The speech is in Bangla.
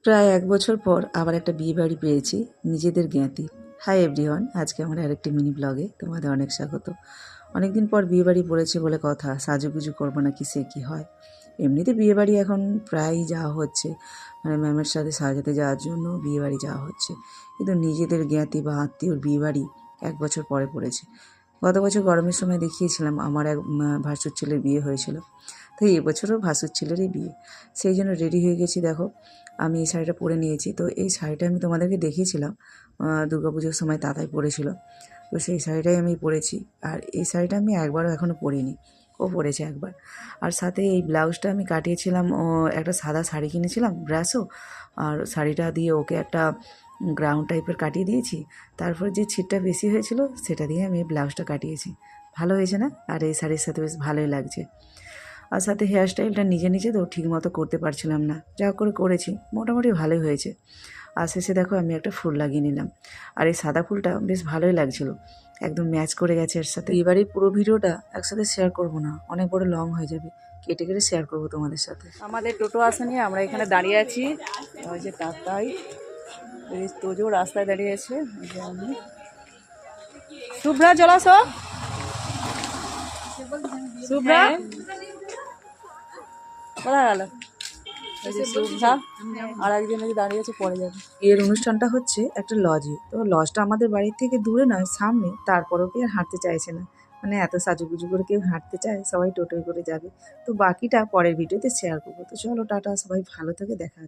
প্রায় ১ বছর পর আবার একটা বিয়েবাড়ি পেয়েছি নিজেদের জ্ঞাতি। হাই এভরিওয়ান, আজকে আমার আরেকটি মিনি ব্লগে তোমাদের অনেক স্বাগত। অনেকদিন পর বিয়েবাড়ি পড়েছে বলে কথা, সাজুগুজু করবো নাকি সে কি হয়। এমনিতে বিয়েবাড়ি এখন প্রায়ই যাওয়া হচ্ছে, মানে ম্যামের সাথে সাজাতে যাওয়ার জন্য বিয়েবাড়ি যাওয়া হচ্ছে, কিন্তু নিজেদের জ্ঞাতি বা আত্মীয়র বিয়েবাড়ি ১ বছর পরে পড়েছে। গত বছর গরমের সময় দেখিয়েছিলাম আমার এক ভাসুর ছেলের বিয়ে হয়েছিল, তো এবছরও ভাসুর ছেলেরই বিয়ে, সেই জন্য রেডি হয়ে গেছি। দেখো আমি এই শাড়িটা পরে নিয়েছি, তো এই শাড়িটা আমি তোমাদেরকে দেখিয়েছিলাম দুর্গাপুজোর সময় দাদাই পরেছিল, তো সেই শাড়িটাই আমি পরেছি। আর এই শাড়িটা আমি একবারও এখনও পরিনি, ও পরেছে একবার। আর সাথে এই ব্লাউজটা আমি কাটিয়েছিলাম, ও একটা সাদা শাড়ি কিনেছিলাম ব্রাশো, আর শাড়িটা দিয়ে ওকে একটা গ্রাউন্ড টাইপের কাটিয়ে দিয়েছি। তারপর যে ছিটটা বেশি হয়েছিল সেটা দিয়ে আমি ব্লাউজটা কাটিয়েছি। ভালো হয়েছে না? আর এই শাড়ির সাথে বেশ ভালোই লাগছে। আর সাথে হেয়ার স্টাইলটা নিজে নিজে তো ঠিক মতো করতে পারছিলাম না, যা করে করেছি মোটামুটি ভালোই হয়েছে। আর শেষে দেখো আমি একটা ফুল লাগিয়ে নিলাম, আর এই সাদা ফুলটা বেশ ভালোই লাগছিল, একদম ম্যাচ করে গেছে এর সাথে। এবারে পুরো ভিডিওটা একসাথে শেয়ার করব না, অনেক বড় লং হয়ে যাবে, কেটে কেটে শেয়ার করবো তোমাদের সাথে। আমাদের টোটো আসেনি, আমরা এখানে দাঁড়িয়ে আছি। ওই যে কাকাই তোজো রাস্তায় দাঁড়িয়ে আছে। শুভ্রা চলে আসো, শুভ্রা কোথায় গেল? ওই যে শুভ্রা আর একজন দাঁড়িয়ে আছে, পরে যাবে। বিয়ের অনুষ্ঠানটা হচ্ছে একটা লজে, তো লজটা আমাদের বাড়ির থেকে দূরে নয়, সামনে, তারপরেও কেউ হাঁটতে চাইছে না, মানে এত সাজুগুজু করে কেউ হাঁটতে চায়, সবাই টোটোয় করে যাবে। তো বাকিটা পরের ভিডিওতে শেয়ার করবো। তো চলো টাটা, সবাই ভালো থেকে দেখা।